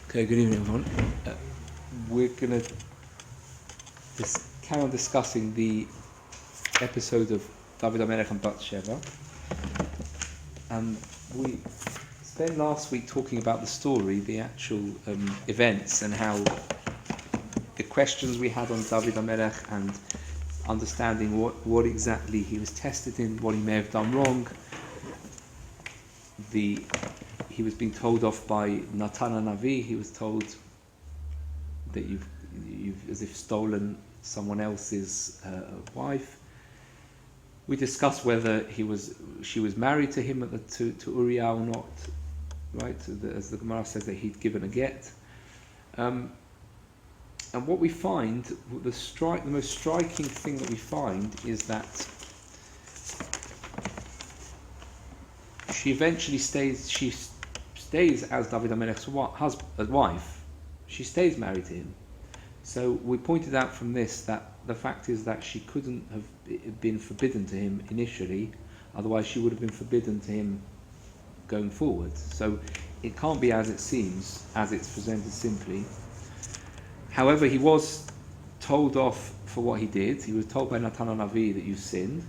Okay, good evening everyone. We're going to carry on discussing the episode of David Hamelech and Sheva. We spent last week talking about the story, the actual events, and how the questions we had on David Hamelech and understanding what exactly he was tested in, what he may have done wrong. He was being told off by Natan Navi. He was told that you've as if stolen someone else's wife. We discussed whether she was married to him to Uriah or not, right? As the Gemara says that he'd given a get. And what we find, the most striking thing that we find is that she eventually stays. She stays as David Hamelech's wife. She stays married to him. So we pointed out from this that the fact is that she couldn't have been forbidden to him initially, otherwise she would have been forbidden to him going forward. So it can't be as it seems, as it's presented simply. However, he was told off for what he did. He was told by Natan Navi that you sinned,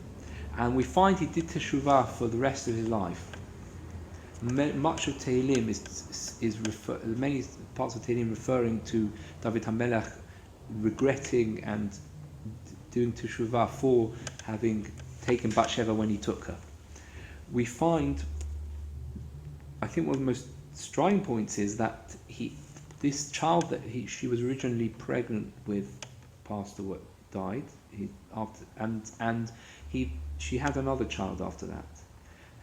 and we find he did teshuvah for the rest of his life. Much of Tehillim many parts of Tehillim referring to David Hamelech regretting and doing teshuvah for having taken Sheva when he took her. We find, I think one of the most striking points is that this child that she was originally pregnant with passed away, died. She had another child after that.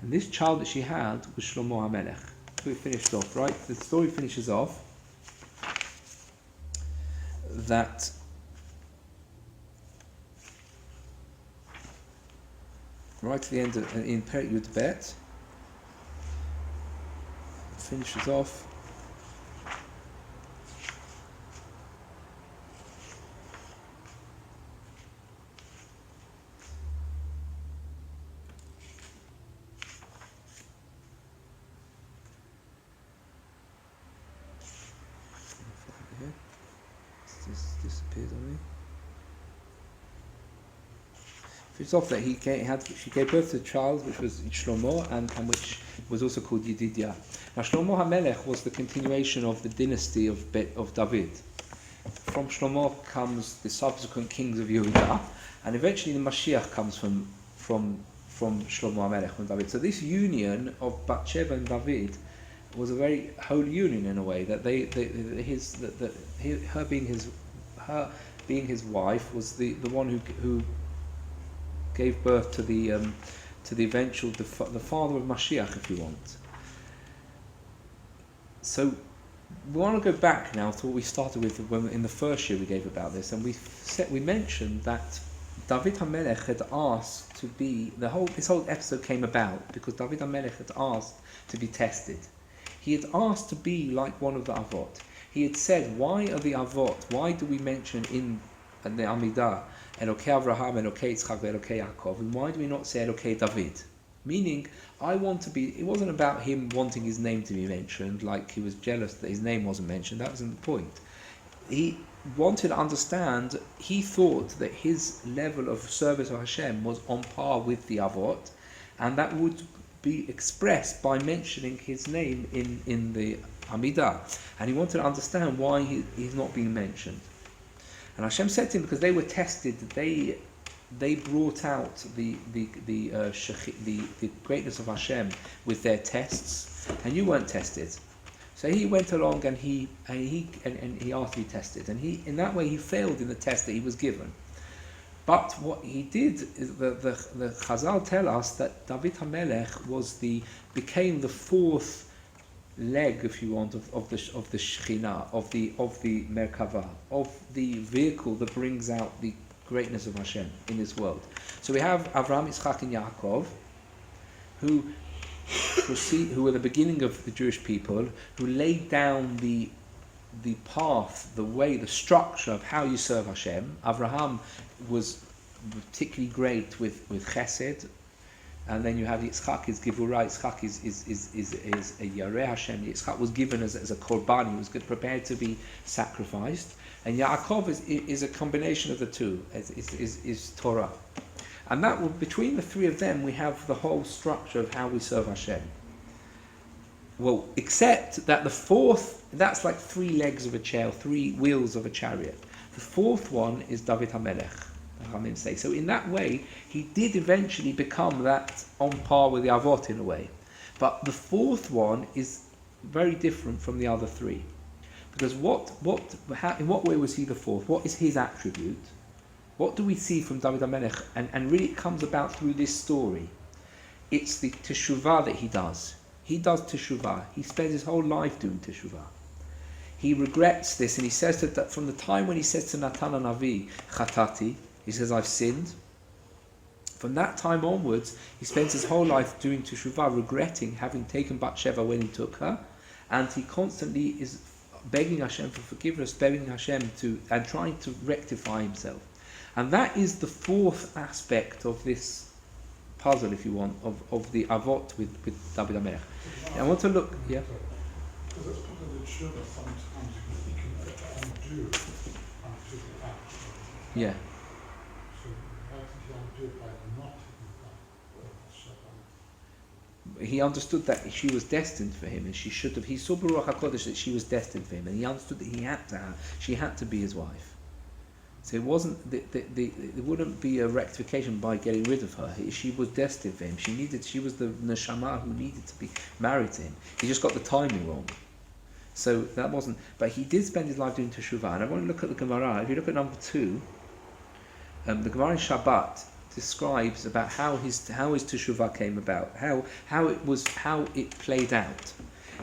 And this child that she had was Shlomo Hamelech. So we finished off, right? The story finishes off that right to the end in Perek Yud Bet finishes off disappeared on me. It's off that she gave birth to a child which was Shlomo and which was also called Yedidia. Now Shlomo HaMelech was the continuation of the dynasty of David. From Shlomo comes the subsequent kings of Yehuda, and eventually the Mashiach comes from Shlomo HaMelech, from David. So this union of Sheva and David was a very holy union in a way, that her being his wife was the one who gave birth to the eventual the father of Mashiach, if you want. So we want to go back now to what we started with in the first year we gave about this, and we mentioned that David Hamelech had asked to be this whole episode came about because David Hamelech had asked to be tested. He had asked to be like one of the Avot. He had said, why are the Avot, why do we mention in the Amidah, Elokei Avraham, Elokei Yitzchak, Elokei Yaakov, and why do we not say Elokei David? Meaning, it wasn't about him wanting his name to be mentioned, like he was jealous that his name wasn't mentioned, that wasn't the point. He wanted to understand, he thought that his level of service of Hashem was on par with the Avot, and that would be expressed by mentioning his name in the Amidah, and he wanted to understand why he's not being mentioned. And Hashem said to him, because they were tested, they brought out the greatness of Hashem with their tests, and you weren't tested. So he went along and he asked to be tested, and in that way he failed in the test that he was given. But what he did is the Chazal tell us that David Hamelech became the fourth leg, if you want, of the Shekhinah, of the Merkava, of the vehicle that brings out the greatness of Hashem in this world. So we have Avraham, Yitzchak, and Yaakov, who were the beginning of the Jewish people, who laid down the path, the way, the structure of how you serve Hashem. Avraham was particularly great with Chesed, And then you have Yitzchak is Givurah. Yitzchak is a Yareh Hashem. Yitzchak was given as a korban. He was prepared to be sacrificed. And Yaakov is a combination of the two. Is Torah. And that between the three of them, we have the whole structure of how we serve Hashem. Well, except that the fourth, that's like 3 legs of a chair, 3 wheels of a chariot. The fourth one is David Hamelech. Say. So in that way, he did eventually become that on par with the Avot in a way. But the fourth one is very different from the other 3. Because in what way was he the fourth? What is his attribute? What do we see from David HaMelech? And really it comes about through this story. It's the teshuvah that he does. He does teshuvah. He spends his whole life doing teshuvah. He regrets this, and he says that from the time when he says to Natan HaNavi, Chatati, he says, I've sinned. From that time onwards, he spends his whole life doing teshuvah, regretting having taken Sheva when he took her, and he constantly is begging Hashem for forgiveness, begging Hashem and trying to rectify himself. And that is the fourth aspect of this puzzle, if you want, of the Avot with David HaMelech. I want to look, yeah? Because that's part of the Sheva, sometimes you can undo a particular act. Yeah. So how did he undo it by not taking Sheva? He understood that she was destined for him, and she should have. He saw Baruch HaKodesh that she was destined for him, and he understood that she had to be his wife. So it wasn't. It wouldn't be a rectification by getting rid of her. She was destined for him. She was the neshama who needed to be married to him. He just got the timing wrong. So that wasn't. But he did spend his life doing teshuvah. And I want to look at the Gemara. If you look at number 2, the Gemara in Shabbat describes about how his teshuvah came about, how it played out.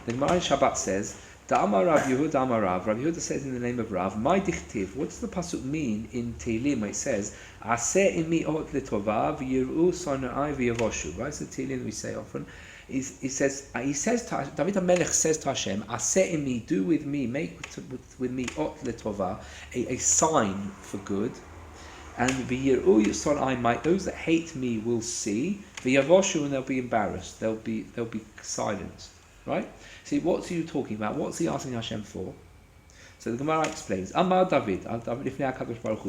The Gemara in Shabbat says, Da'amar Rav Yehuda Amar Rav. Rav Yehuda says in the name of Rav, my dichtiv. What does the pasuk mean in Tehillim? It says, Aseh imi ot letova v'yir'u sonai v'yavoshu. Right? So Tehillim we say often. He says David HaMelech says to Hashem, Aseh imi, do with me, make with me ot letova, a sign for good. And v'yir'u sonai, those that hate me will see. V'yavoshu, and they'll be embarrassed. They'll be silenced. Right? See, what's he talking about? What's he asking Hashem for? So the Gemara explains. Amar David,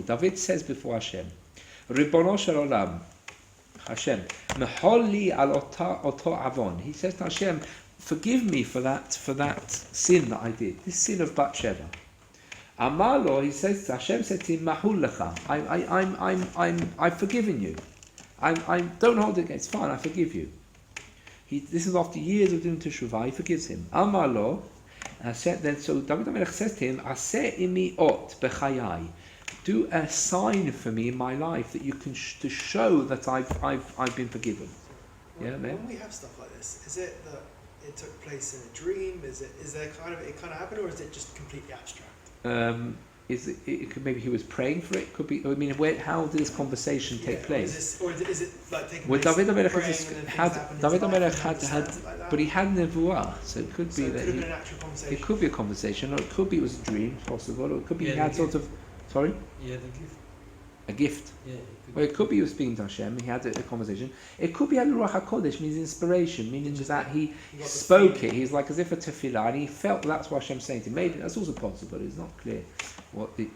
David says before Hashem, Ribono shel olam, Hashem, meholi al oto avon. He says to Hashem, forgive me for that sin that I did, this sin of Sheva. Amar lo, he says, Hashem said to him, mahul lecha. I've forgiven you. I don't hold it against. It's fine. I forgive you. This is after years of doing teshuvah. He forgives him. Amar lo, so David HaMelech says to him, Aseh imi ot bechayai. Do a sign for me in my life that you can to show that I've been forgiven. When we have stuff like this, is it that it took place in a dream? Is there it happened, or is it just completely abstract? It could, maybe he was praying for it. Could be. I mean, how did this conversation take place? Or is it like taking well, place? David HaMelech had, but he had nevuah, so it could be that it could have been an actual conversation. It could be a conversation, or it could be it was a dream, possible, or it could be he had sort of. Sorry. Yeah, the gift. A gift. Yeah. Well, it could be he was speaking to Hashem. He had a conversation. It could be Ruach HaKodesh, means inspiration, meaning that he spoke it. He's like as if a tefillah, and he felt that's what Hashem's saying to him. Maybe that's also possible. It's not clear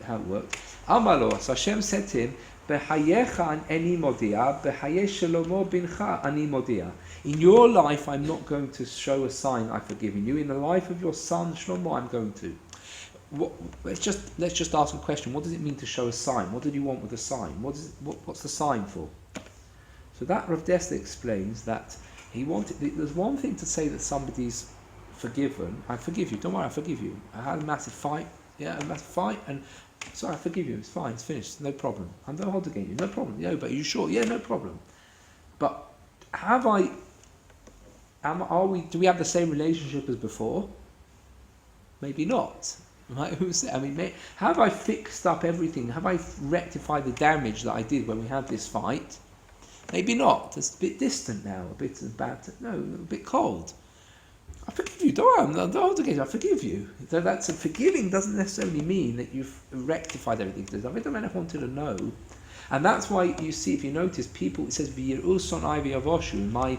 how it worked. Amalo, so Hashem said to him, "Behayecha ani modia, behayesh Shlomo bincha ani modia." In your life, I'm not going to show a sign I've forgiven you. In the life of your son Shlomo, I'm going to. Let's just ask a question. What does it mean to show a sign? What did you want with a sign? What's the sign for? So that Rav Dessler explains that he wanted. There's one thing to say that somebody's forgiven. I forgive you. Don't worry, I forgive you. I had a massive fight. Yeah, a massive fight, and sorry, I forgive you. It's fine. It's finished. No problem. I'm not holding against you. No problem. Yeah, but are you sure? Yeah, no problem. But do we have the same relationship as before? Maybe not. Right? Have I fixed up everything? Have I rectified the damage that I did when we had this fight? Maybe not. It's a bit distant now, a bit a bit cold. I forgive you. Don't worry, I forgive you. So that's forgiving doesn't necessarily mean that you've rectified everything. David HaMelech wanted to know, And that's why you see, if you notice, people, it says, "V'yiruson ivy avoshu,"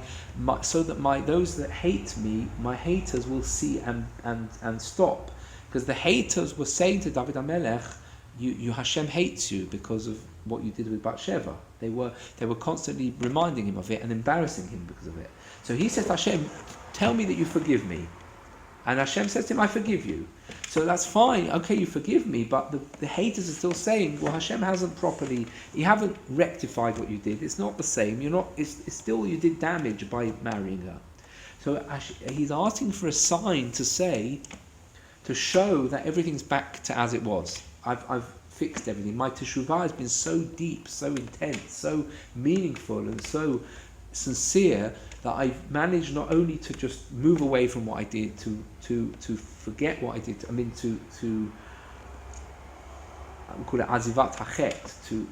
so that those that hate me, my haters will see and stop. Because the haters were saying to David Hamelech, you Hashem hates you because of what you did with Sheva. They were constantly reminding him of it and embarrassing him because of it. So he said to Hashem, tell me that you forgive me. And Hashem says to him, I forgive you. So that's fine, okay, you forgive me, but the haters are still saying, well, Hashem hasn't you haven't rectified what you did. It's not the same. It's still, you did damage by marrying her. So he's asking for a sign to show that everything's back to as it was. I've fixed everything. My teshuvah has been so deep, so intense, so meaningful, and so sincere that I've managed not only to just move away from what I did, to forget what I did. I mean, to call it azivat hachet, to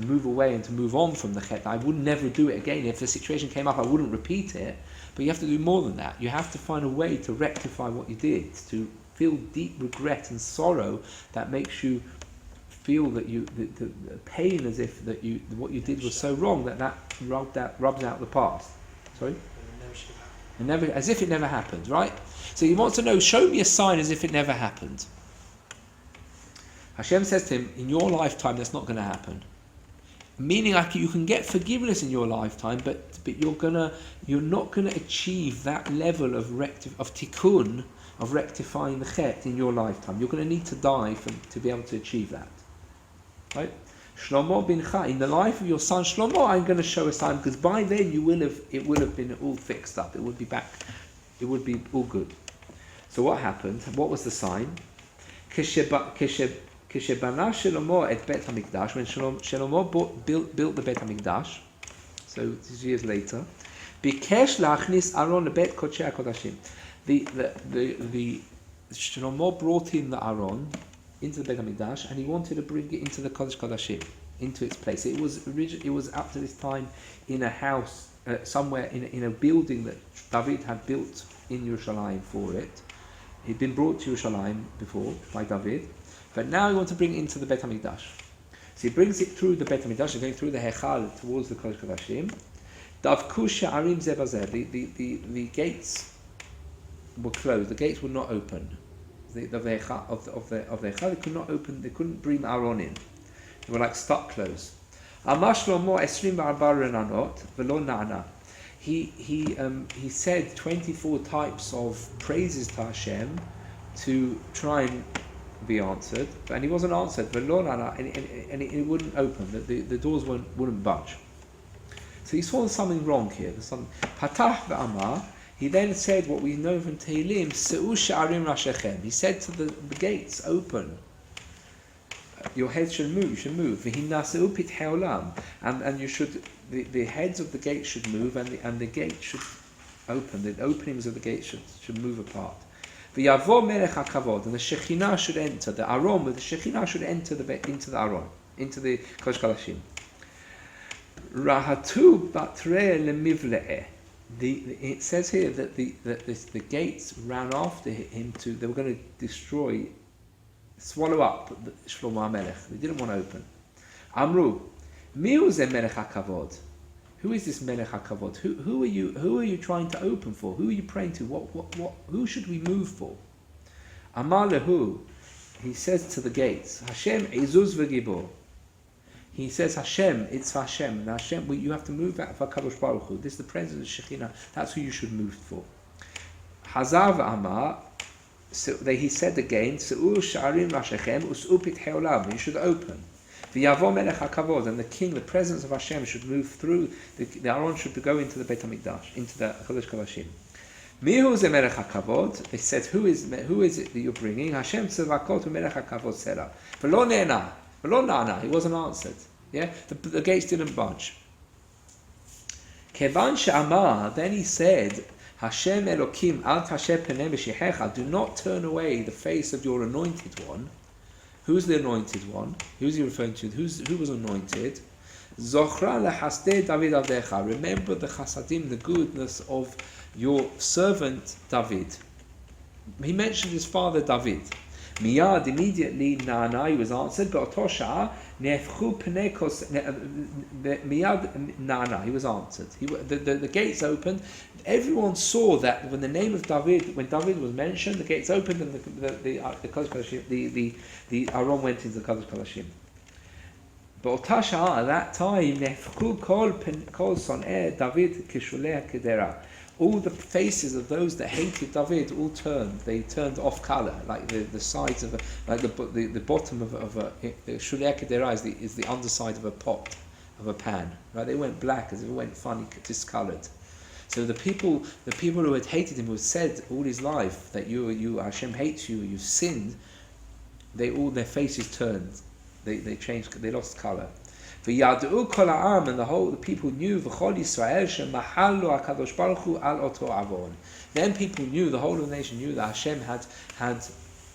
move away and to move on from the chet. I would never do it again. If the situation came up, I wouldn't repeat it. But you have to do more than that. You have to find a way to rectify what you did, to feel deep regret and sorrow that makes you feel that the pain, as if what you did was so wrong that rubs out the past. Sorry? As if it never happened, right? So he wants to know, show me a sign as if it never happened. Hashem says to him, in your lifetime that's not going to happen. Meaning you can get forgiveness in your lifetime, but you're not gonna achieve that level of tikkun, of rectifying the chet in your lifetime. You're going to need to die to be able to achieve that. Right? Shlomo bincha, in the life of your son Shlomo, I'm going to show a sign, because by then it will have been all fixed up. It would be back. It would be all good. So what happened? What was the sign? Keshebana Shlomo et Bet HaMikdash, when Shlomo built the Bet HaMikdash, so this is years later, Bikesh lachnis Aaron lebet Kodshei HaKodashim. The Shlomo brought in the Aaron into the Bet HaMikdash, and he wanted to bring it into the Kodesh Kodashim, into its place. It was up to this time in a house, somewhere in a building that David had built in Yerushalayim for it. He'd been brought to Yerushalayim before by David, but now he wants to bring it into the Bet HaMikdash. So he brings it through the Bet HaMikdash, going through the Hechal towards the Kodesh Kodashim. Davku she'arim zeh bazeh. The gates were closed. The gates were not open. Of the Hechal, they could not open. They couldn't bring Aaron in. They were like stuck closed. Amar Shlomo 24 renanot v'lo na'ana. He said 24 types of praises to Hashem to try and be answered, and he wasn't answered. V'lo na'ana, and it wouldn't open. The doors wouldn't budge. So he saw something wrong here. Patach v'amar. He then said what we know from Tehillim, Se'u sha'arim rashechem. He said to the gates, open. Your heads should move. You should move. V'hinaseu pitchei olam. And you should. The heads of the gates should move, and the gate should open. The openings of the gate should move apart. V'yavo melech hakavod, and the Shekhinah should enter. The Aron with the Shekhinah should enter into the Aron, into the Kodesh Kodashim. Rahatu batre lemivle'eh. It says here that the gates ran after him they were going to swallow up Shlomo HaMelech. They didn't want to open. Amru, mi'u ze melech hakavod. Who is this melech hakavod? Who are you trying to open for? Who are you praying to? What? Who should we move for? Amar lehu, he says to the gates, Hashem ezuz v'gibor. He says, Hashem, it's for Hashem. Now Hashem, you have to move that for Kadosh Baruch Hu. This is the presence of Shekhinah. That's who you should move for. Hazav Amar, so he said again, Se'ur sha'arim rashechem us'u pitchei olam. You should open. V'yavo melech hakavod, and the king, the presence of Hashem, should move through. The Aaron should go into the Beit HaMikdash, into the Kodesh Kodashim. Mihu ze melech hakavod. They said, who is it that you're bringing? Hashem tzevakot melech hakavod sera. V'lo ne'ena. He wasn't answered. Yeah, the gates didn't budge. Kevan she'amar, then he said, Hashem Elokim al tasher penei b'shechecha, do not turn away the face of your anointed one. Who's the anointed one? Who's he referring to? Who was anointed? Zochra lechasdei David avdecha. Remember the chasadim, the goodness of your servant David. He mentioned his father David. Miyad, immediately, Nana, he was answered, but Otosha, Nefchu Penekos, Miyad, Nana, he was answered. The gates opened. Everyone saw that when the name of David, when David was mentioned, the gates opened and the Aron went into the Kodesh Kodashim. But Otasha, at that time, Nefchu Kol Son'eh David Kishuleh Kedera. All the faces of those that hated David all turned. They turned off color, like the sides of the bottom of a Shulei Kedera is the underside of a pot, of a pan. Right? They went black, as if it went funny, discolored. So the people who had hated him, who had said all his life that you Hashem hates you, you've sinned, their faces turned. They changed. They lost color. V'yadu kol ha'am, and the people knew v'chol Yisrael shemahalu HaKadosh Baruch Hu al oto avon. Then people knew, the whole of the nation knew that Hashem had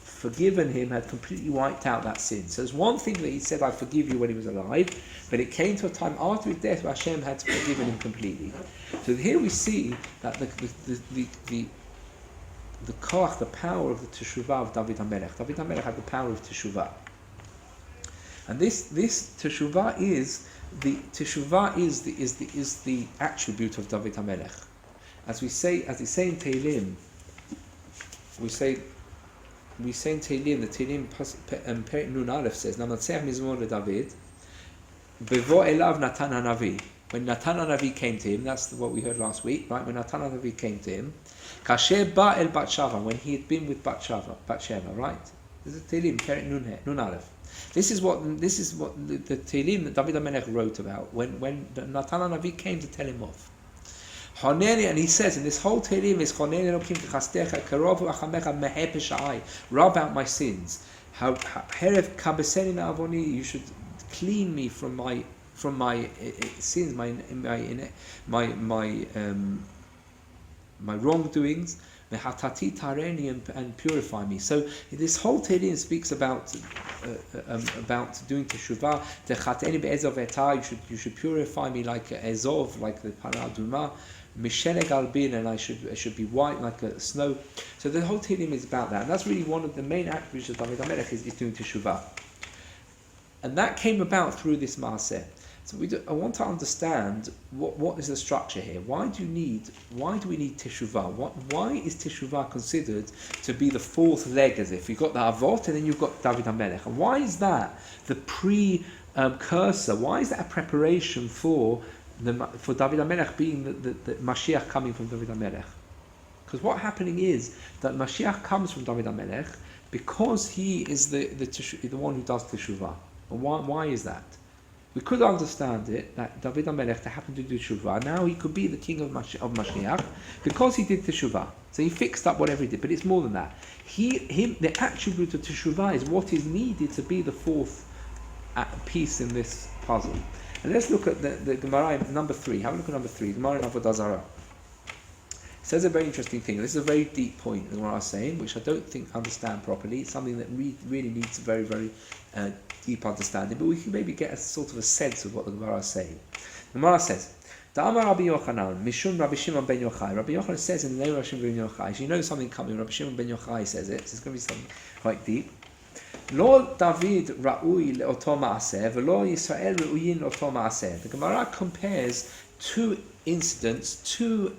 forgiven him, had completely wiped out that sin. So there's one thing that he said, I forgive you, when he was alive, but it came to a time after his death where Hashem had forgiven him completely. So here we see that the koach, the power of the teshuvah of David Hamelech. David Hamelech had the power of teshuvah. And this teshuvah is the attribute of David Hamelech. As we say in Tehillim, we say in Tehillim, the Tehillim Perek Nun Aleph says, Namatzeach Mizmor LeDavid, Bevo Elav Natan HaNavi. When Natan HaNavi came to him, that's what we heard last week, right? When Natan HaNavi came to him, Kasher Ba El Batshava, when he had been with Batsheva, right? This is Tehillim Perek Nun Aleph. This is what the Tehillim that David HaMelech wrote about when Natan HaNavi came to tell him off. And he says in this whole Tehillim is rub out my sins. You should clean me from my sins, my wrongdoings. And purify me. So this whole Tehillim speaks about doing teshuvah. You should purify me like Ezov, like the Paraduma, Misheleg Albin, and I should be white like a snow. So the whole Tehillim is about that, and that's really one of the main attributes of David HaMelech is doing teshuvah. And that came about through this maaseh. So I want to understand what is the structure here. Why do we need teshuvah? Why is teshuvah considered to be the fourth leg? As if you've got the avot and then you've got David HaMelech, and why is that the precursor? Why is that a preparation for David HaMelech being the Mashiach coming from David HaMelech? Because what's happening is that Mashiach comes from David HaMelech because he is the one who does teshuvah. And why is that? We could understand it that David HaMelech happened to do teshuvah. Now he could be the king of Mashiach because he did teshuvah. So he fixed up whatever he did. But it's more than that. The attribute of teshuvah is what is needed to be the fourth piece in this puzzle. And let's look at the Gemara number 3. Have a look at number 3. Gemara in Avodah Zarah. It says a very interesting thing. This is a very deep point in what I was saying, which I don't think understand properly. It's something that really needs a very, very deep understanding, but we can maybe get a sort of a sense of what the Gemara is saying. The Gemara says, Da'amar Rabbi Yochanan, Mishun Rabbi Shimon ben Yochai. Rabbi Yochanan says in the name of Rabbi Shimon ben Yochai, so you know something coming, Rabbi Shimon ben Yochai says it, so it's going to be something quite deep. Lo David ra'ui le'oto ma'aseh, v'lo Yisrael ra'uyin le'oto ma'aseh. The Gemara compares two incidents, two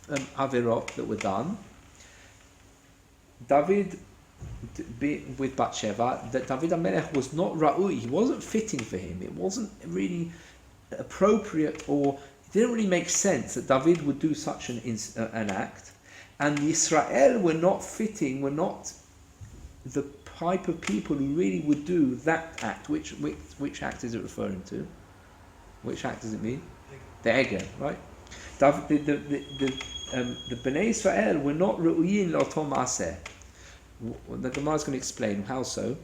avirot that were done. David with Batsheva, that David HaMelech was not ra'ui, he wasn't fitting for him, it wasn't really appropriate, or it didn't really make sense that David would do such an act, and Yisrael were not fitting, were not the type of people who really would do that act. Which act is it referring to? Which act does it mean? The Egel, right? The Bnei Israel were not ra'uyin l'oto ma'aseh. The Gemara is going to explain how so.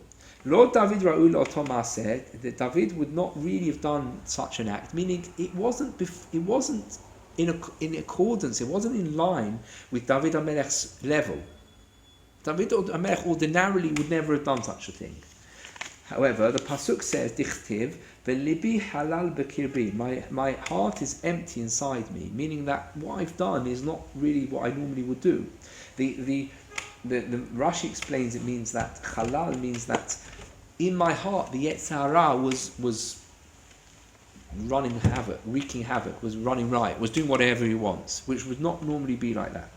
Lord David ra'u l'oto ma'aseh, that David would not really have done such an act, meaning it wasn't in accordance, it wasn't in line with David HaMelech's level. David HaMelech ordinarily would never have done such a thing. However, the pasuk says, "Dichtiv ve'libi halal bekirbi." My heart is empty inside me, meaning that what I've done is not really what I normally would do. The the Rashi explains it means that halal means that in my heart the Yetzer Hara was running havoc, wreaking havoc, was running riot, was doing whatever he wants, which would not normally be like that.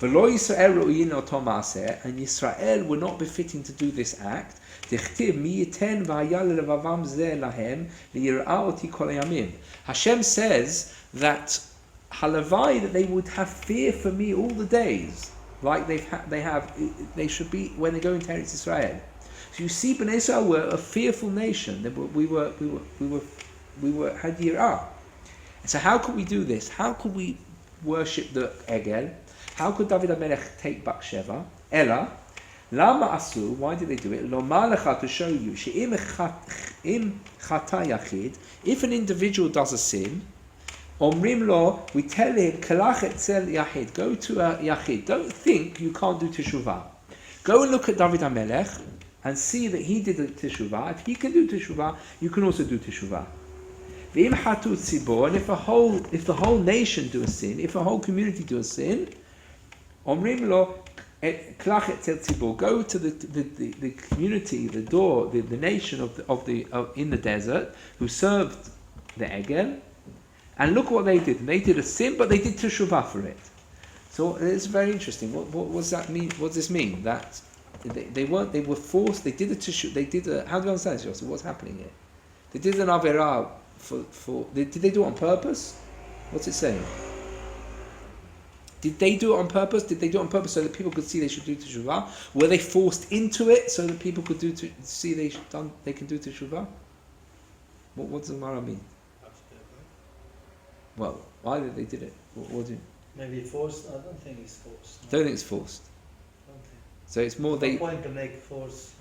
V'lo Yisrael ro'yin oto ma'aseh, and Yisrael were not befitting to do this act. Dichtiv mi yiten v'haya levavam zeh lahem liyir'a oti kol hayamim. Hashem says that halavai, that they would have fear for me all the days, like they should be when they go into Eretz Israel. So you see, Bnei Israel were a fearful nation. We had yirah. So how could we do this? How could we worship the Egel? How could David Hamelech take back Sheva? Ella, lama asu. Why did they do it? Lo ma'alecha, to show you. She'im chata yachid. If an individual does a sin, omrim lo, we tell him kalach etzel yachid. Go to a yachid. Don't think you can't do teshuvah. Go and look at David Hamelech and see that he did a teshuvah. If he can do teshuvah, you can also do teshuvah. V'im hatu tzibor, and if the whole nation do a sin, if a whole community do a sin, omrim lo klach etzel tzibor. Go to the community, the door, the nation of in the desert who served the Egel, and look what they did. They did a sin, but they did teshuvah for it. So it's very interesting. What does that mean? What does this mean? That they were forced. They did a teshuvah. How do you understand this, Yosef? What's happening here? They did an averah did they do it on purpose? What's it saying? Did they do it on purpose? Did they do it on purpose so that people could see they should do teshuvah? Were they forced into it so that people could see they can do teshuvah? What does the Gemara mean? Well, why did they did it? Maybe forced. I don't think it's forced. No. Don't think it's forced. Don't think. So it's more There's no point to make force.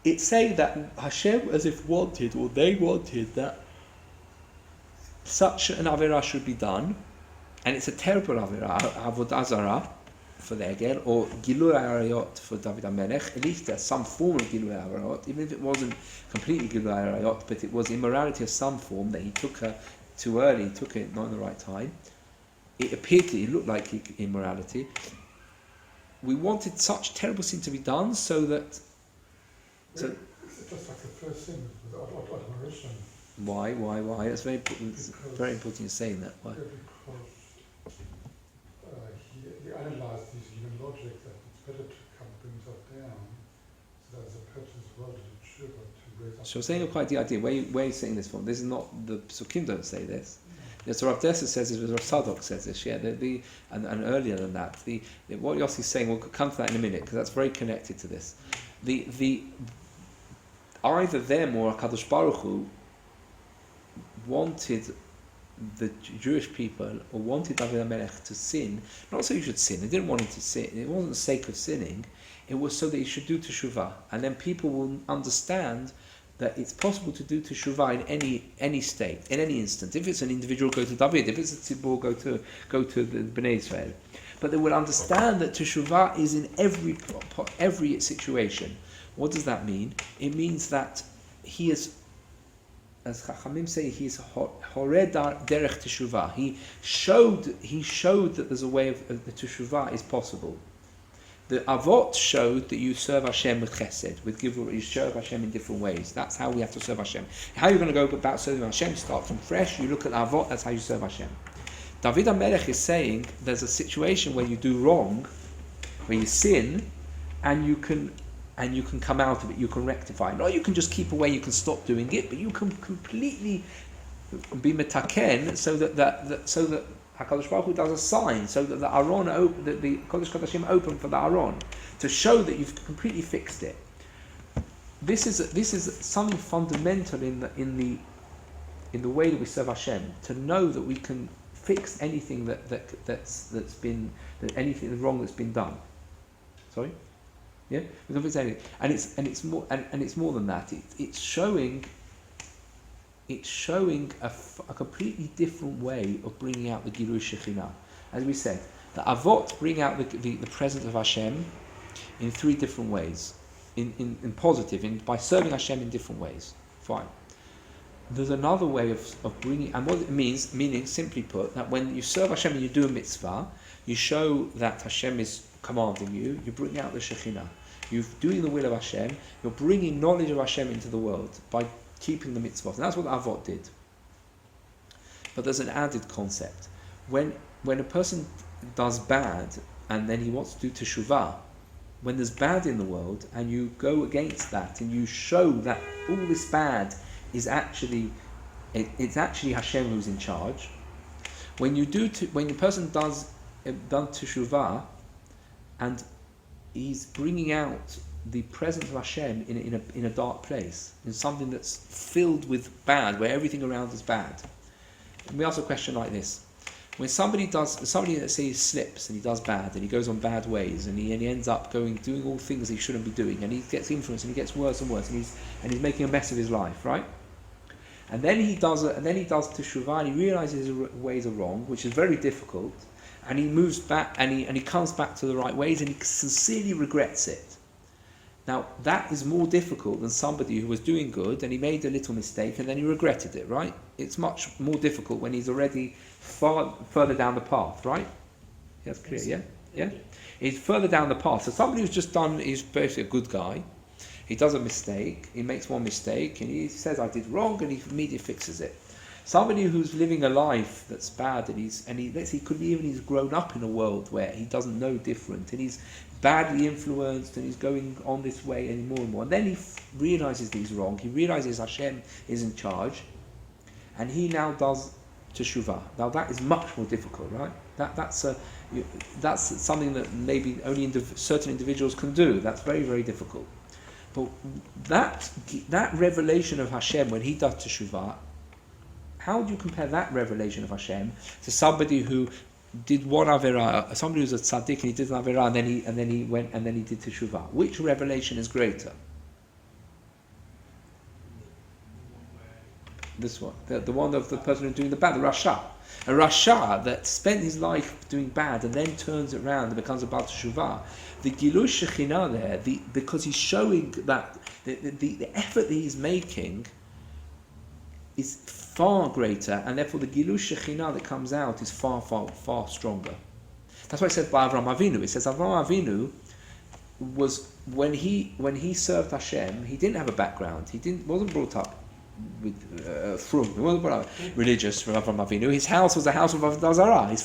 It's saying that Hashem, as if wanted, or they wanted, that such an avirah should be done, and it's a terrible avirah, avodah zarah for the Egel, or gilui arayot for David Hamelech. At least there's some form of gilui arayot, even if it wasn't completely gilui arayot, but it was immorality of some form, that he took her too early, he took it not in the right time. It looked like immorality. We wanted such terrible sin to be done so that. So, it's just like the first thing with admiration. Why? That's very important. It's very important you're saying that. Why? Because he analysed these human logic that it's better to bring himself down, so that as a person as well to do tshuva, to raise up. So I'm saying quite the idea. Where are you saying this from? This is not the Psukim don't say this. So Rav Dessa says this, Rav Sadok says this. Yeah, and earlier than that. What Yossi's saying, we'll come to that in a minute because that's very connected to this. Either them or HaKadosh Baruch Hu wanted the Jewish people, or wanted David Hamelech to sin, not so he should sin, they didn't want him to sin, it wasn't the sake of sinning, it was so that he should do teshuvah, and then people will understand that it's possible to do teshuvah in any state, in any instant. If it's an individual, go to David, if it's a tzibur, go to the Bnei Israel. But they will understand that teshuvah is in every situation. What does that mean? It means that he is, as Chachamim say, he is hored derech teshuvah. He showed that there's a way of the teshuvah is possible. The Avot showed that you serve Hashem with chesed, with givur. You serve Hashem in different ways. That's how we have to serve Hashem. How you're going to go about serving Hashem? Start from fresh. You look at the Avot. That's how you serve Hashem. David Hamelech is saying there's a situation where you do wrong, where you sin, and you can come out of it. You can rectify it. Not you can just keep away. You can stop doing it, but you can completely be metaken so that HaKadosh Baruch Hu does a sign so that the Aron that the Kodesh Kodashim open for the Aron to show that you've completely fixed it. This is something fundamental in the way that we serve Hashem, to know that we can fix anything anything wrong that's been done. Sorry, yeah, we can fix anything, and it's more than that. It's showing a completely different way of bringing out the Gilui Shekhinah. As we said, the Avot bring out the presence of Hashem in three different ways, in positive, by serving Hashem in different ways. Fine. There's another way of bringing, and what it means, meaning simply put, that when you serve Hashem and you do a mitzvah, you show that Hashem is commanding you, you bring out the Shekhinah. You're doing the will of Hashem, you're bringing knowledge of Hashem into the world by keeping the mitzvot. And that's what Avot did. But there's an added concept. When a person does bad and then he wants to do teshuvah, when there's bad in the world and you go against that and you show that all this bad is actually, it's actually Hashem who's in charge. When the person does done teshuvah and he's bringing out the presence of Hashem in a dark place, in something that's filled with bad, where everything around is bad. And we ask a question like this: when somebody let's say he slips and he does bad and he goes on bad ways and he ends up doing all things he shouldn't be doing, and he gets influenced and he gets worse and worse and he's making a mess of his life, right? And then he does teshuvah and he realizes his ways are wrong, which is very difficult. And he moves back and he comes back to the right ways and he sincerely regrets it. Now, that is more difficult than somebody who was doing good and he made a little mistake and then he regretted it, right? It's much more difficult when he's already further down the path, right? That's clear, yeah? Yeah? He's further down the path. So somebody who's just he's basically a good guy, he does a mistake, he makes one mistake and he says, I did wrong, and he immediately fixes it. Somebody who's living a life that's bad and he's grown up in a world where he doesn't know different and he's badly influenced and he's going on this way and more, and then he realizes that he's wrong. He realizes Hashem is in charge, and he now does teshuvah. Now that is much more difficult, right? That's something that maybe only certain individuals can do. That's very, very difficult. But that revelation of Hashem when he does teshuvah, how do you compare that revelation of Hashem to somebody who did one Averah, somebody who's a tzaddik and he did an Averah and then he went and then he did teshuvah? Which revelation is greater? This one, the one of the person who's doing the bad, the Rasha. A Rasha that spent his life doing bad and then turns it around and becomes a Baal Teshuvah. The Gilush Shekhinah there, because he's showing that the effort that he's making is far greater, and therefore the Gilush Shekhinah that comes out is far, far, far stronger. That's why it says by Avraham Avinu. It says Avraham Avinu was when he served Hashem, he didn't have a background. Wasn't brought up with frum. He wasn't brought up religious from Avraham Avinu. His house was the house of Avodah Zarah. His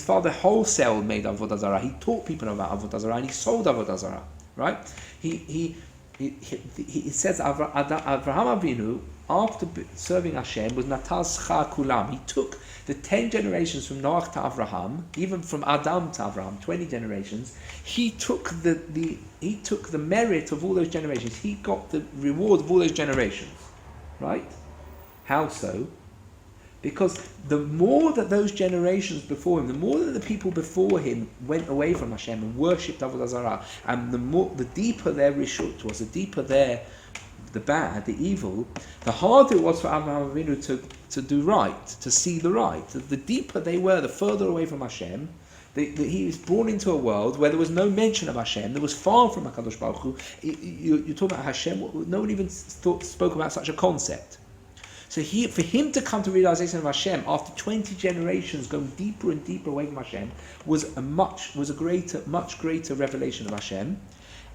father wholesale made Avodah Zarah. He taught people about Avodah Zarah and he sold Avodah Zarah. Right? He says Avraham Avinu, after serving Hashem, was Natal Schar Kulam. He took the 10 generations from Noach to Avraham, even from Adam to Avraham, 20 generations. He took the merit of all those generations. He got the reward of all those generations. Right? How so? Because the more that those generations before him, the more that the people before him went away from Hashem and worshipped Avodah Zarah, and the deeper their rishut was, the deeper the bad, the evil, the harder it was for Avraham Avinu to do right, to see the right. The deeper they were, the further away from Hashem. He was born into a world where there was no mention of Hashem. There was far from HaKadosh Baruch Hu. You talk about Hashem, no one even spoke about such a concept. So for him to come to realization of Hashem after 20 generations going deeper and deeper away from Hashem was a much greater revelation of Hashem,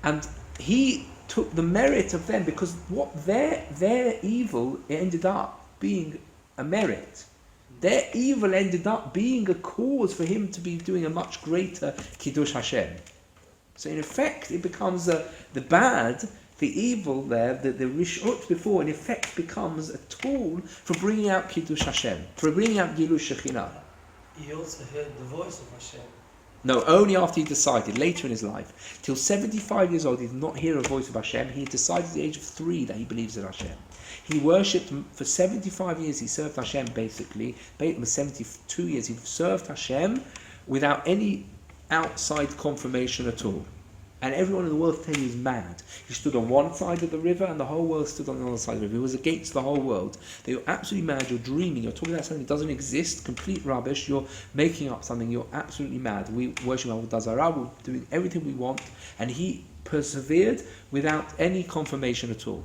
and he took the merit of them because what their evil ended up being a merit. Their evil ended up being a cause for him to be doing a much greater Kiddush Hashem. So in effect, it becomes the bad. The evil there, the rishut before, in effect becomes a tool for bringing out Kiddush Hashem, for bringing out Gilush Shekhinah. He also heard the voice of Hashem. No, only after he decided, later in his life. Till 75 years old, he did not hear a voice of Hashem. He decided at the age of 3 that he believes in Hashem. He worshipped for 75 years, he served Hashem basically. 72 years, he served Hashem without any outside confirmation at all. And everyone in the world tell you he's mad. He stood on one side of the river and the whole world stood on the other side of the river. He was against the whole world. They were absolutely mad. You're dreaming. You're talking about something that doesn't exist. Complete rubbish. You're making up something. You're absolutely mad. We worship Avodah Zarah. We're doing everything we want. And he persevered without any confirmation at all.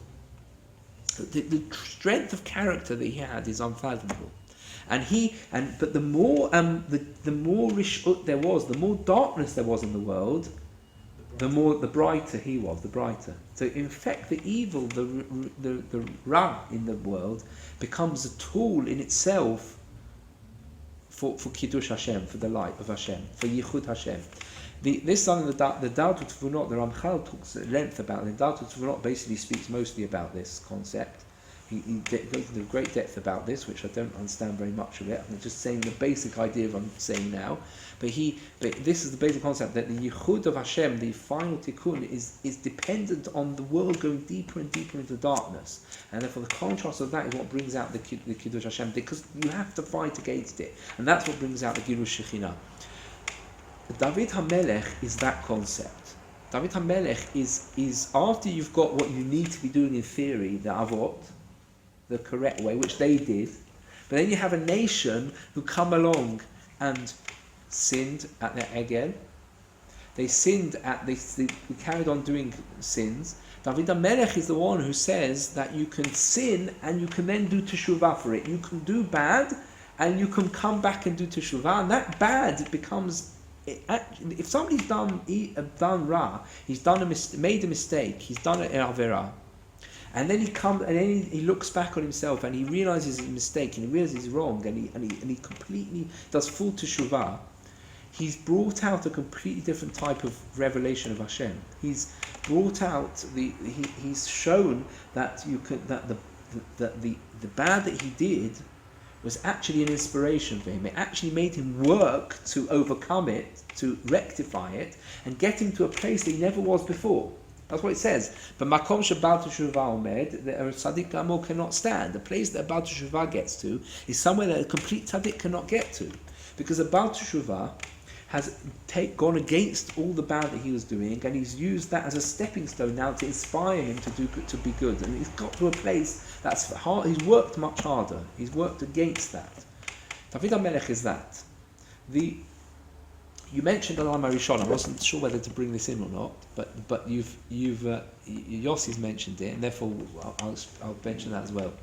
The strength of character that he had is unfathomable. But the more the more rishut there was, the more darkness there was in the world, the brighter he was, the brighter. So in fact, the evil, the ra in the world becomes a tool in itself for Kiddush Hashem, for the light of Hashem, for Yichud Hashem. This song, the Da'at U'Tevunot, the Ramchal talks at length about it. The Da'at U'Tevunot basically speaks mostly about this concept. He goes into great depth about this, which I don't understand very much of it. I'm just saying the basic idea of what I'm saying now. But this is the basic concept that the Yichud of Hashem, the final Tikkun, is dependent on the world going deeper and deeper into darkness. And therefore the contrast of that is what brings out the Kiddush Hashem, because you have to fight against it. And that's what brings out the Girush Shekhinah. David Hamelech is that concept. David Hamelech is after you've got what you need to be doing in theory, the Avot, the correct way, which they did, but then you have a nation who come along and sinned at their Egel. They carried on doing sins. David HaMelech is the one who says that you can sin and you can then do teshuvah for it. You can do bad and you can come back and do teshuvah, and that bad becomes. If somebody's done ra, he's made a mistake, he's done an avera, and then he looks back on himself and he realizes his mistake and he realizes he's wrong and he completely does full teshuvah. He's brought out a completely different type of revelation of Hashem. He's brought out he's shown that the bad that he did was actually an inspiration for him. It actually made him work to overcome it, to rectify it, and get him to a place that he never was before. That's what it says. But Makom Shabal Teshuvah Omed, the Tzaddik Gamor cannot stand. The place that a Baal Teshuvah gets to is somewhere that a complete Tzaddik cannot get to. Because a Baal Teshuvah has gone against all the bad that he was doing, and he's used that as a stepping stone now to inspire him to be good. And he's got to a place that's hard. He's worked much harder. He's worked against that. David HaMelech is that. You mentioned Adam HaRishon. I wasn't sure whether to bring this in or not, but Yossi's mentioned it, and therefore I'll mention that as well.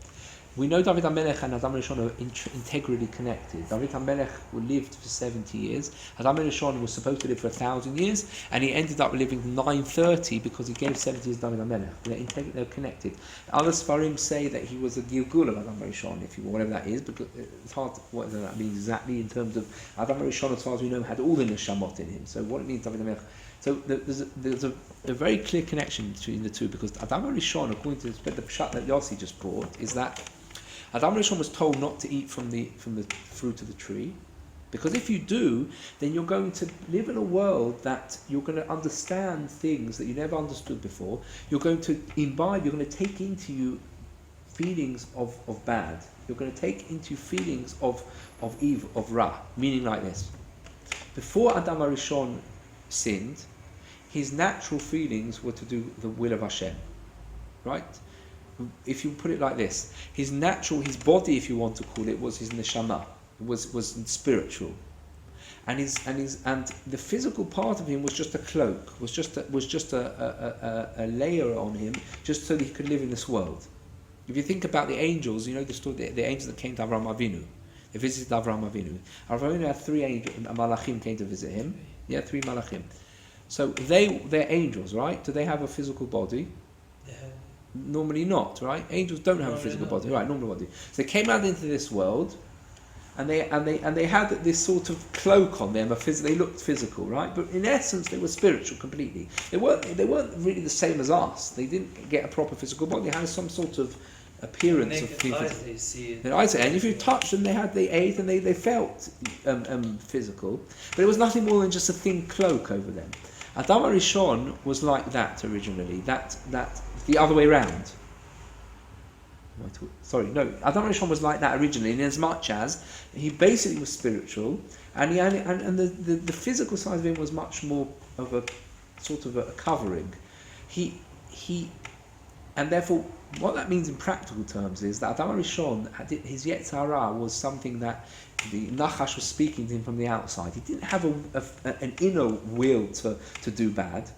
We know David HaMelech and Adam HaRishon are integrally connected. David HaMelech lived for 70 years. Adam HaRishon was supposed to live for 1,000 years, and he ended up living 930 because he gave 70 years to David HaMelech. They're connected. Other Sfarim say that he was a Gilgul of Adam HaRishon, whatever that is, because it's hard to what that means exactly in terms of Adam HaRishon, as far as we know, had all the neshamot in him. So what it means, David HaMelech. So there's a very clear connection between the two, because Adam HaRishon, according to the pshat that Yossi just brought, is that Adam HaRishon was told not to eat from the fruit of the tree, because if you do, then you're going to live in a world that you're going to understand things that you never understood before. You're going to imbibe, you're going to take into you feelings of bad. You're going to take into you feelings of evil, of ra, meaning like this. Before Adam HaRishon sinned, his natural feelings were to do the will of Hashem, right? If you put it like this, his body, if you want to call it, was his neshama, was spiritual, and the physical part of him was just a cloak, was just a layer on him, just so that he could live in this world. If you think about the angels, you know the story, the angels that came to Avraham Avinu, they visited Avraham Avinu. Avraham Avinu had 3 angels, malachim came to visit him. Yeah, 3 malachim. So they're angels, right? Do they have a physical body? Yeah. Normally not, right? Angels don't have a physical body, right? Normal body. So they came out into this world, and they had this sort of cloak on them. They looked physical, right? But in essence, they were spiritual completely. They weren't really the same as us. They didn't get a proper physical body. They had some sort of appearance of physical. And if you touched them, they ate and they felt physical. But it was nothing more than just a thin cloak over them. Adam HaRishon was like that originally. That the other way around. Adam HaRishon was like that originally, in as much as he basically was spiritual, and the physical side of him was much more of a sort of a covering. And therefore, what that means in practical terms is that Adam HaRishon, his Yetzer Hara was something that the Nachash was speaking to him from the outside. He didn't have an inner will to do bad.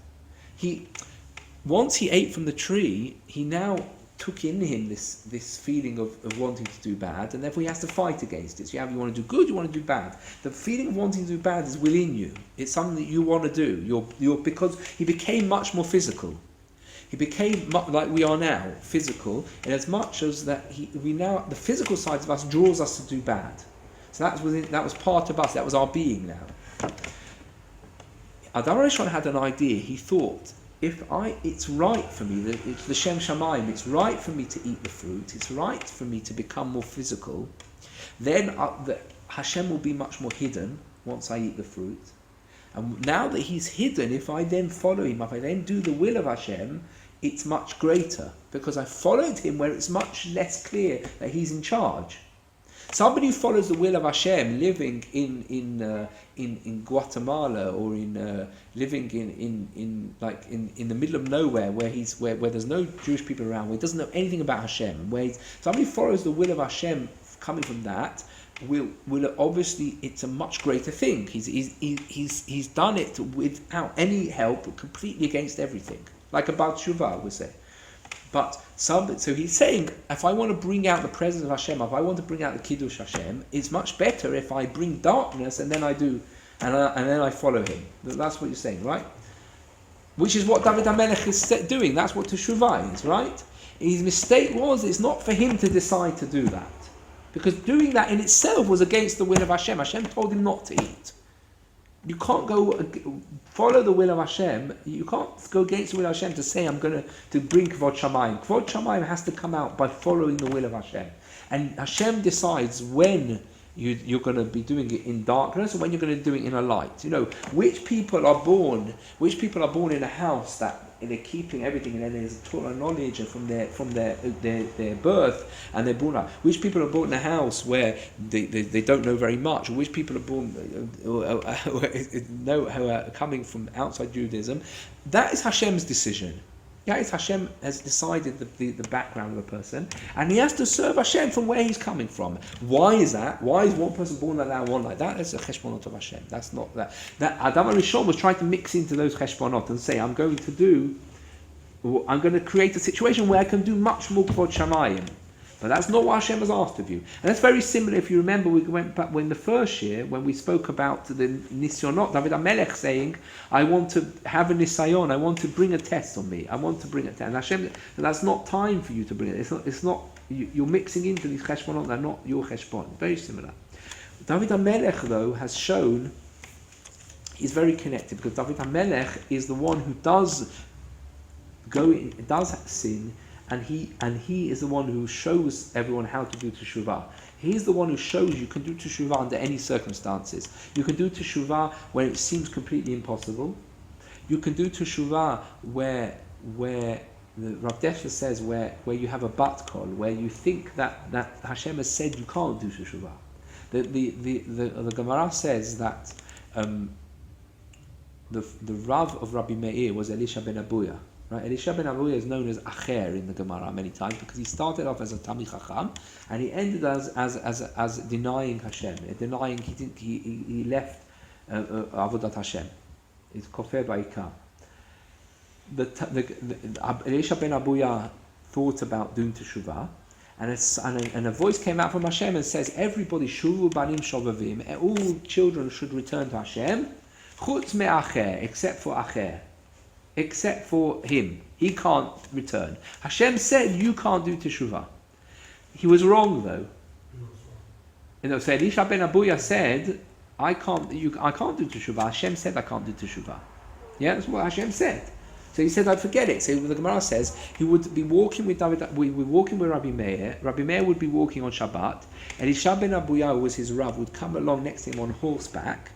Once he ate from the tree, he now took in him this feeling of wanting to do bad, and therefore he has to fight against it. So you want to do good, you want to do bad. The feeling of wanting to do bad is within you. It's something that you want to do. You're because he became much more physical. He became like we are now, physical, in as much as that the physical side of us draws us to do bad. So that was part of us. That was our being now. Adam Rishon had an idea. He thought, it's right for me, it's the Shem Shamayim, it's right for me to eat the fruit, it's right for me to become more physical, then Hashem will be much more hidden once I eat the fruit. And now that he's hidden, if I then follow him, if I then do the will of Hashem, it's much greater, because I followed him where it's much less clear that he's in charge. Somebody who follows the will of Hashem, living in Guatemala or living in the middle of nowhere, where there's no Jewish people around, where he doesn't know anything about Hashem, somebody who follows the will of Hashem coming from that will obviously, it's a much greater thing. He's done it without any help, completely against everything, like about Sheva, we say. But so he's saying, if I want to bring out the presence of Hashem, if I want to bring out the Kiddush Hashem, it's much better if I bring darkness and then I do, and then I follow him. That's what you're saying, right? Which is what David Hamelech is doing. That's what Teshuvah is, right? His mistake was, it's not for him to decide to do that, because doing that in itself was against the will of Hashem. Hashem told him not to eat. You can't go follow the will of Hashem. You can't go against the will of Hashem to say, I'm going to bring Kvod Shamayim. Kvod Shamayim has to come out by following the will of Hashem. And Hashem decides when you're going to be doing it in darkness and when you're going to do it in a light. You know, which people are born in a house that they're keeping everything, and then there's Torah knowledge from their birth, and they're born up. Which people are born in a house where they don't know very much, or which people are born who are coming from outside Judaism. That is Hashem's decision. That is Hashem has decided the background of a person, and he has to serve Hashem from where he's coming from. Why is that? Why is one person born like that and one like that? That's a cheshbonot of Hashem. That's not that. That Adam Rishon was trying to mix into those cheshbonot and say, I'm going to create a situation where I can do much more Kvod Shamayim. But that's not what Hashem has asked of you. And that's very similar, if you remember, we went back when the first year, when we spoke about the Nisyonot, David Hamelech saying, I want to have a Nisayon, I want to bring a test on me, I want to bring a test. And Hashem, that's not time for you to bring it. It's not you're mixing into these cheshbonot, they're not your cheshbon. Very similar. David Hamelech, though, has shown, he's very connected, because David Hamelech is the one who does sin, and he is the one who shows everyone how to do teshuvah. He's the one who shows you can do teshuvah under any circumstances. You can do teshuvah when it seems completely impossible. You can do teshuvah where the Rav Desha says where you have a bat kol, where you think that Hashem has said you can't do teshuvah. The Gemara says that the Rav of Rabbi Meir was Elisha ben Abuya. Right? Elisha ben Abuya is known as Acher in the Gemara many times, because he started off as a Talmid Chacham and he ended as denying Hashem, denying he left Avodat Hashem. It's Kofer Ba'ikar. Elisha ben Abuya thought about doing teshuvah, and a voice came out from Hashem and says, everybody shuvu banim shovavim, all children should return to Hashem, chutz me'acher, except for Acher. Except for him. He can't return. Hashem said, you can't do teshuvah. He was wrong, though. So Elisha ben Abuya said, I can't do teshuvah. Hashem said I can't do teshuvah. Yeah, that's what Hashem said. So he said, I'd forget it. So the Gemara says, he would be walking with we were walking with Rabbi Meir. Rabbi Meir would be walking on Shabbat. Elisha ben Abuya, who was his Rav, would come along next to him on horseback,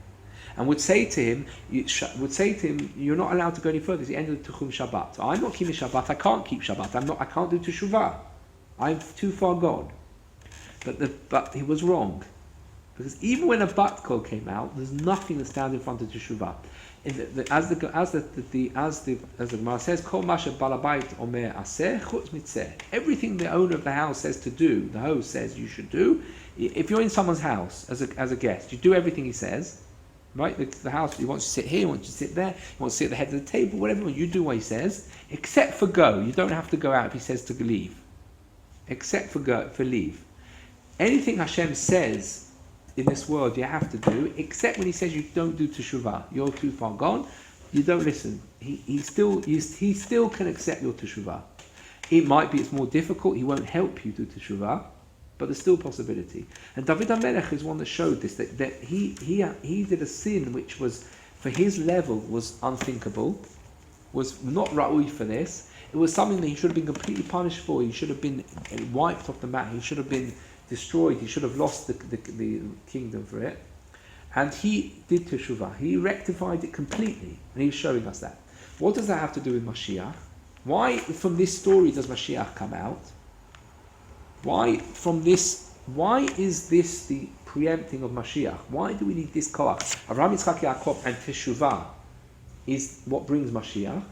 and would say to him, you're not allowed to go any further. It's the end of the Tuchum Shabbat. So I'm not keeping Shabbat. I can't keep Shabbat. I can't do Teshuvah. I'm too far gone. But he was wrong, because even when a bat kol came out, there's nothing that stands in front of Teshuvah. As the Gemara says, Kol masha balabait omer aseh chutz mitzeh. Everything the owner of the house says to do, the host says you should do. If you're in someone's house as a guest, you do everything he says. Right, the house, he wants you to sit here, he wants you to sit there, he wants to sit at the head of the table, whatever, you do what he says, except for go. You don't have to go out if he says to leave. except for leave. Anything Hashem says in this world you have to do, except when He says you don't do teshuvah, you're too far gone, you don't listen. He still can accept your teshuvah. It might be it's more difficult, He won't help you do teshuvah, but there's still possibility. And David Hamelech is one that showed this, that he did a sin which was, for his level, was unthinkable, was not ra'ui for this. It was something that he should have been completely punished for. He should have been wiped off the map. He should have been destroyed. He should have lost the kingdom for it. And he did teshuvah. He rectified it completely. And he's showing us that. What does that have to do with Mashiach? Why from this story does Mashiach come out? Why is this the preempting of Mashiach? Why do we need this koach? Avraham, Yitzchak, Yaakov and teshuvah is what brings Mashiach.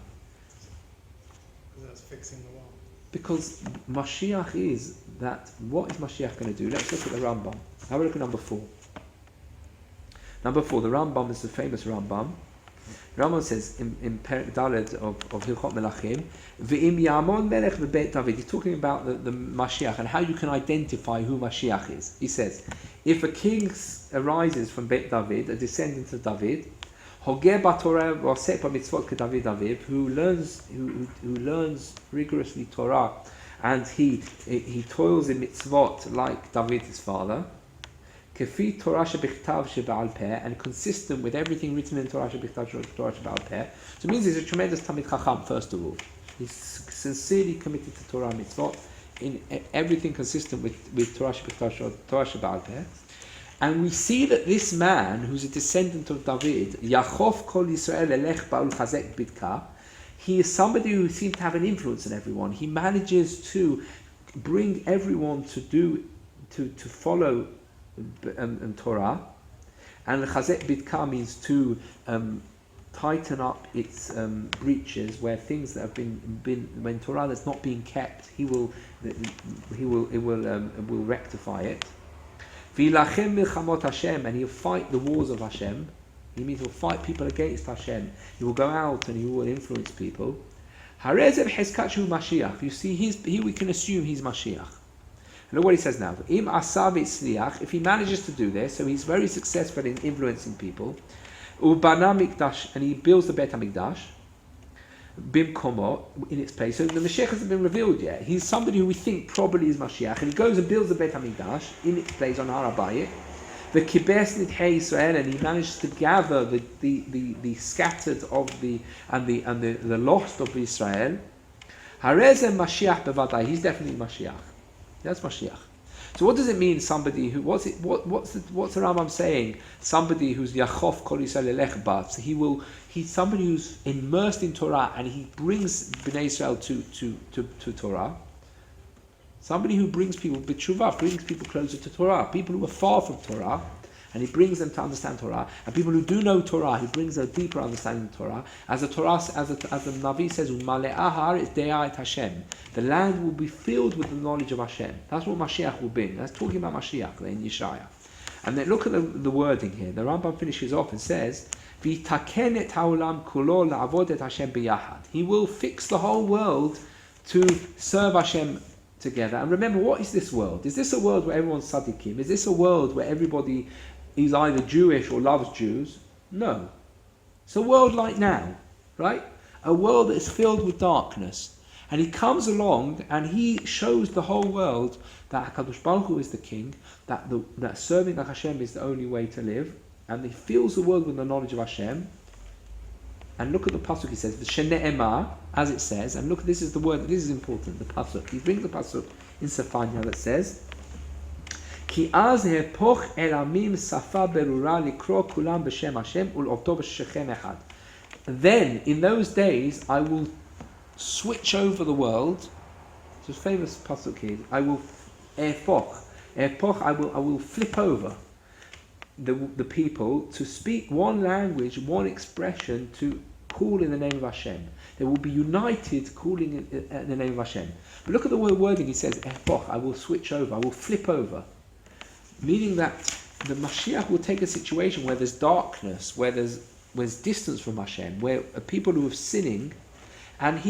Because that's fixing the wall. Because Mashiach is that, what is Mashiach going to do? Let's look at the Rambam. Have a look at number 4. Number 4, the Rambam is the famous Rambam. Rambam says in Perek Daled of Hilchot Melachim, V'im Yamon Melech v'Beit David. He's talking about the Mashiach and how you can identify who Mashiach is. He says, if a king arises from Beit David, a descendant of David, Hogeh b'Torah v'osek b'mitzvot keDavid Aviv, who learns rigorously Torah, and he toils in mitzvot like David his father, Kefi Torah shebichtav shebe'al peh, and consistent with everything written in Torah shebichtav Torah shebe'al peh. So it means he's a tremendous Talmid Chacham, first of all. He's sincerely committed to Torah mitzvot, in everything consistent with Torah shebichtav Torah shebe'al peh. And we see that this man, who's a descendant of David, Yachof Kol Yisrael Elech Ba'ul Chazek Bidka, he is somebody who seems to have an influence on everyone. He manages to bring everyone to follow Torah, and Chazek Bidka means to tighten up its breaches, where things that have been when Torah that's not being kept, he will rectify it. V'ilachem milchamot Hashem, and he'll fight the wars of Hashem. He means he'll fight people against Hashem. He will go out and he will influence people. Harezeh b'chezkat Mashiach. You see, here we can assume he's Mashiach. And look what he says now. Im asav itzliach, if he manages to do this, so he's very successful in influencing people. Ubana mikdash, and he builds the Beit HaMikdash. Bimkomo, in its place. So the Mashiach hasn't been revealed yet. He's somebody who we think probably is Mashiach, and he goes and builds the Beit HaMikdash in its place on Har HaBayit. The Kibes Nidhei Israel, and he manages to gather the scattered of the lost of Israel. Harezeh Mashiach bevadai. He's definitely Mashiach. That's Mashiach. So what does it mean? Somebody who what's the Rambam saying? Somebody who's Yachof Kol Yisrael Elech Bat. He's somebody who's immersed in Torah, and he brings Bnei Israel to Torah. Somebody who brings people b'tshuvah, brings people closer to Torah. People who are far from Torah, and he brings them to understand Torah. And people who do know Torah, he brings a deeper understanding of Torah. As the Navi says, "Male'ahar is de'at Hashem." The land will be filled with the knowledge of Hashem. That's what Mashiach will bring. That's talking about Mashiach in Yeshaya. And then look at the wording here. The Rambam finishes off and says, "V'taken et ha'olam kulo la'avod et Hashem biyahad." He will fix the whole world to serve Hashem together. And remember, what is this world? Is this a world where everyone's tzaddikim? Is this a world where everybody is either Jewish or loves Jews? No. It's a world like now, right? A world that is filled with darkness. And he comes along and he shows the whole world that HaKadosh Baruch Hu is the king, that serving Hashem is the only way to live, and he fills the world with the knowledge of Hashem. And look at the pasuk. He says the Shene'emah, as it says, and look, this is the word. This is important. The pasuk. He brings the pasuk in Sefania that says, "Ki az hepoch el amim safa berura likro kulam b'shem Hashem ul'ovto b'shechem echad." Then, in those days, I will switch over the world. It's a famous pasuk here. I will epoch. I will flip over the people to speak one language, one expression, to call in the name of Hashem. They will be united calling in the name of Hashem. But look at the wording. He says, epoch, I will switch over, I will flip over. Meaning that the Mashiach will take a situation where there's darkness, where there's distance from Hashem, where people who are sinning, and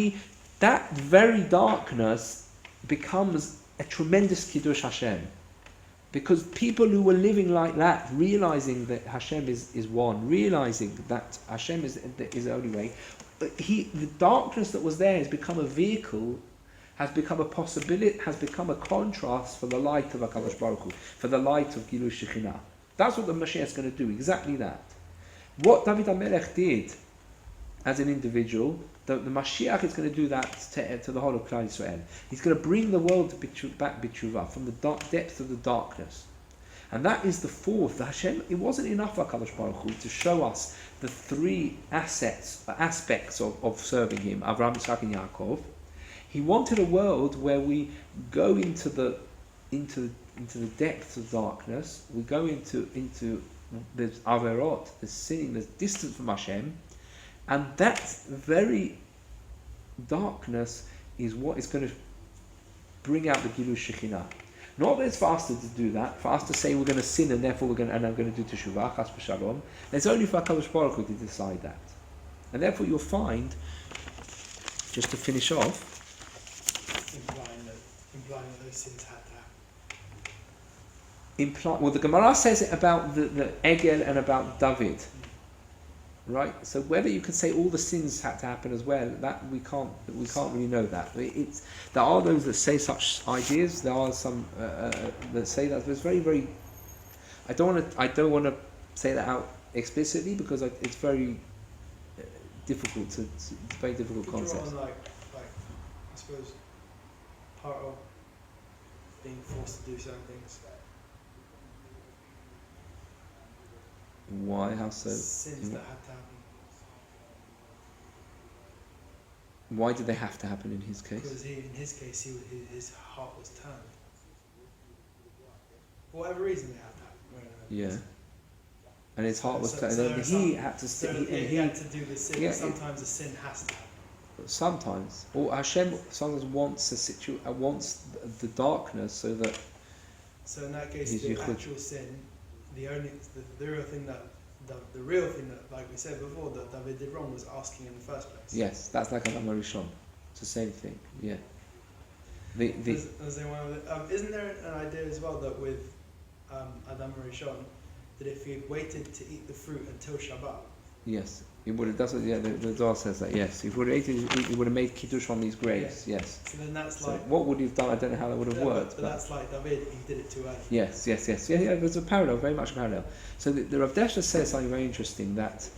that very darkness becomes a tremendous Kiddush Hashem. Because people who were living like that, realizing that Hashem is one, realizing that Hashem is the only way, the darkness that was there has become a vehicle, has become a possibility, has become a contrast for the light of HaKadosh Baruch Hu, for the light of Gilu Shekhinah. That's what the Mashiach is going to do, exactly that. What David HaMelech did as an individual, the Mashiach is going to do that to the whole of Klal Yisrael. He's going to bring the world back b'tshuva, from the depths of the darkness. And that is the fourth. The Hashem, it wasn't enough for HaKadosh Baruch Hu to show us the three aspects of serving Him, Avraham, Yitzchak and Yaakov. He wanted a world where we go into the depths of darkness, we go into there's averot, there's sinning, there's distance from Hashem, and that very darkness is what is going to bring out the Gilu Shekhinah. Not that it's for us to do that, for us to say we're going to sin and therefore I'm going to do teshuvah, chas v'shalom. It's only for HaKadosh Baruch Hu to decide that. And therefore you'll find, just to finish off, implying that those sins had to happen. well, the Gemara says it about the Egel and about David. Right? So whether you can say all the sins had to happen as well, that we can't really know that. There are those that say such ideas. There are some that say that. But it's very, very. I don't want to say that out explicitly because it's very difficult to. It's a very difficult concept. On like I suppose part of being forced to do certain things. Why? How so? Sins that had to happen. Why did they have to happen in his case? Because in his case, his heart was turned. For whatever reason, they had to happen. Yeah. And his heart was turned. And he had to stay. He had to do the sin. Yeah, sometimes the sin has to happen. Sometimes, or Hashem sometimes wants wants the darkness so that. So in that case, the actual sin, the real thing that, like we said before, that David did wrong was asking in the first place. Yes, that's like Adam Rishon. It's the same thing. Yeah. Isn't there an idea as well that with Adam Rishon, that if he waited to eat the fruit until Shabbat? Yes. He would have. That's what. Yeah. The Zohar says that. Yes. If he would have eaten, he would have made kiddush on these grapes. Yeah. Yes. So then that's so like. What would he have done? I don't know how that would have worked. But that's like David. He did it too early. Yes. Yeah. There's a parallel. Very much a parallel. So the Rav Deshler says something very interesting that.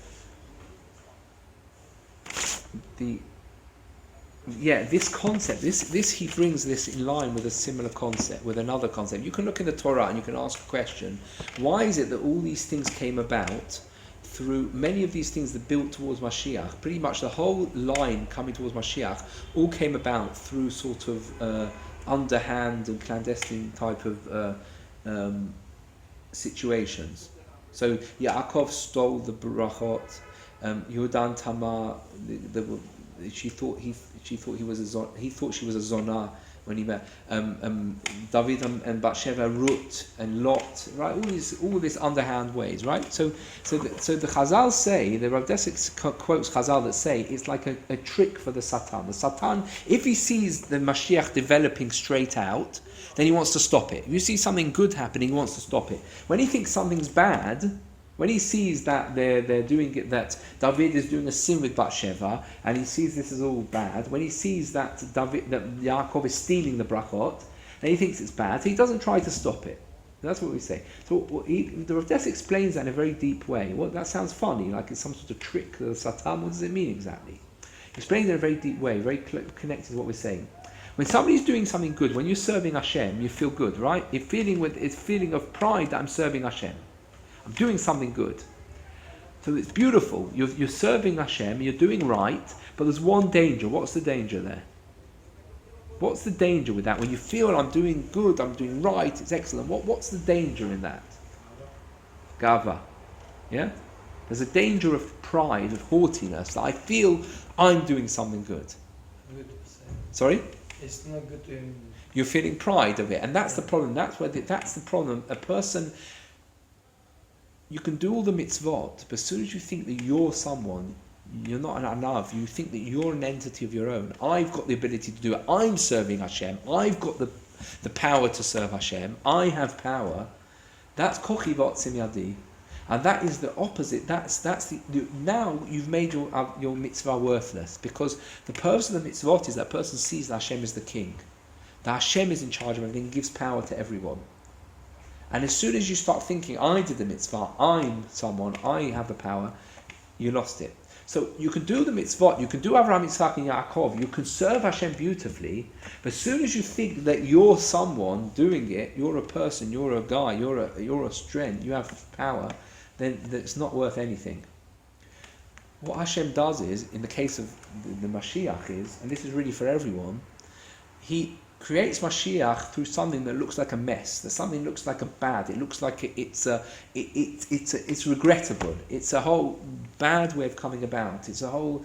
This concept. This he brings this in line with a similar concept, with another concept. You can look in the Torah and you can ask a question: why is it that all these things came about? Through many of these things that built towards Mashiach, pretty much the whole line coming towards Mashiach, all came about through sort of underhand and clandestine type of situations. So Yaakov stole the brachot. Yehuda Tamar, she thought she was a zonah when he met David and Bathsheba, Ruth and Lot, right? All this underhand ways, right? So the Chazal say, the Rav Deshler quotes Chazal that say it's like a trick for the Satan. The Satan, if he sees the Mashiach developing straight out, then he wants to stop it. If you see something good happening, he wants to stop it. When he thinks something's bad, when he sees that they're doing it, that David is doing a sin with Bathsheba, and he sees this is all bad, when he sees that Yaakov is stealing the brachot, and he thinks it's bad, so he doesn't try to stop it. That's what we say. So the Rav Deshler explains that in a very deep way. Well, that sounds funny, like it's some sort of trick to the Satan. What does it mean exactly? He explains it in a very deep way, very connected to what we're saying. When somebody's doing something good, when you're serving Hashem, you feel good, right? It's feeling of pride that I'm serving Hashem. I'm doing something good. So it's beautiful. You're serving Hashem, you're doing right, but there's one danger. What's the danger there? What's the danger with that? When you feel I'm doing good, I'm doing right, it's excellent. What's the danger in that? Gava. Yeah? There's a danger of pride, of haughtiness, that I feel I'm doing something good. Sorry? It's not good to... You're feeling pride of it, and that's the problem. That's the problem. A person... You can do all the mitzvot, but as soon as you think that you're someone, you're not an anav, you think that you're an entity of your own. I've got the ability to do it. I'm serving Hashem. I've got the the power to serve Hashem. I have power. That's kochi v'otzim yadi. And that is the opposite. Now you've made your mitzvah worthless, because the purpose of the mitzvot is that person sees that Hashem is the king, that Hashem is in charge of everything, gives power to everyone. And as soon as you start thinking, I did the mitzvah, I'm someone, I have the power, you lost it. So you can do the mitzvot, you can do Avraham, Yitzchak and Yaakov, you can serve Hashem beautifully, but as soon as you think that you're someone doing it, you're a person, you're a guy, you're a strength, you have power, then it's not worth anything. What Hashem does is, in the case of the Mashiach is, and this is really for everyone, He creates Mashiach through something that looks like a mess, that something looks like a bad, it looks like it's regrettable, it's a whole bad way of coming about, it's a whole,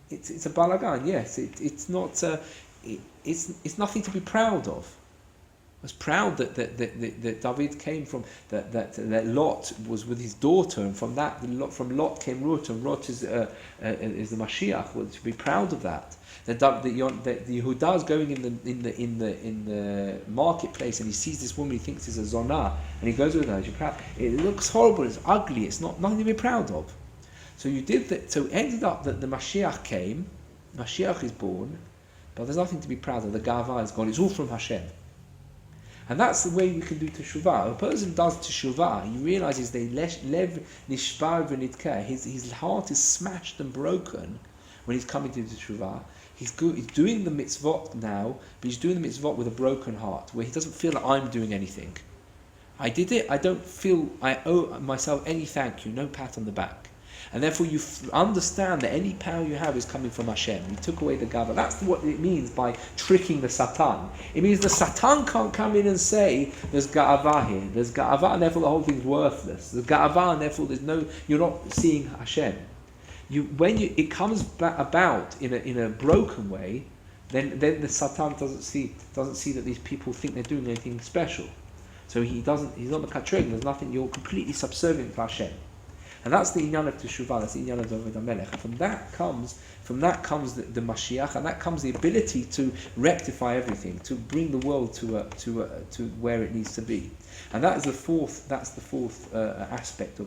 it's a balagan, yes, it's not, it's nothing to be proud of. I was proud that David came from that Lot was with his daughter, and from Lot came Ruth, and Ruth is the Mashiach. Well, to be proud of that. That Yehuda is going in the marketplace, and he sees this woman he thinks is a zonah, and he goes with her. You're proud. It looks horrible. It's ugly. It's nothing to be proud of. So you did that. So it ended up that the Mashiach came. Mashiach is born, but there's nothing to be proud of. The Gava is gone. It's all from Hashem. And that's the way you can do teshuvah. A person does teshuvah, he realizes that his heart is smashed and broken when he's coming to teshuvah. He's doing the mitzvot now, but he's doing the mitzvot with a broken heart, where he doesn't feel that I'm doing anything. I did it, I don't feel I owe myself any thank you, no pat on the back. And therefore you understand that any power you have is coming from Hashem. You took away the gava. That's what it means by tricking the Satan. It means the Satan can't come in and say, there's ga'ava here. There's ga'ava, and therefore the whole thing's worthless. There's ga'ava, and therefore you're not seeing Hashem. It comes about in a broken way, then the Satan doesn't see that these people think they're doing anything special. So he's not the katrig. There's nothing. You're completely subservient to Hashem. And that's the inyan of Teshuvah, that's the inyan of David Hamelech. And from that comes the Mashiach, and that comes the ability to rectify everything, to bring the world to where it needs to be. And that is the fourth aspect of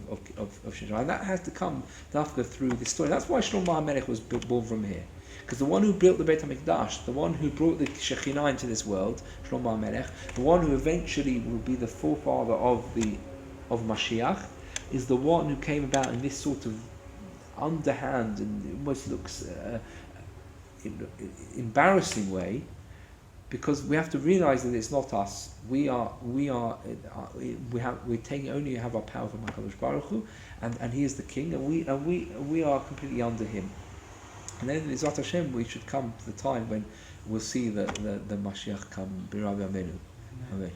Teshuvah. And that has to come through this story. That's why Shlomo HaMelech was born from here. Because the one who built the Beit HaMikdash, the one who brought the Shekhinah into this world, Shlomo HaMelech, the one who eventually will be the forefather of Mashiach, is the one who came about in this sort of underhand and almost looks embarrassing way, because we have to realize that it's not us. We have our power from HaKadosh Baruch Hu, and He is the King, and we are completely under Him. And then Zat Hashem, we should come to the time when we'll see the Mashiach come. B'Rabbi Amenu. Amen.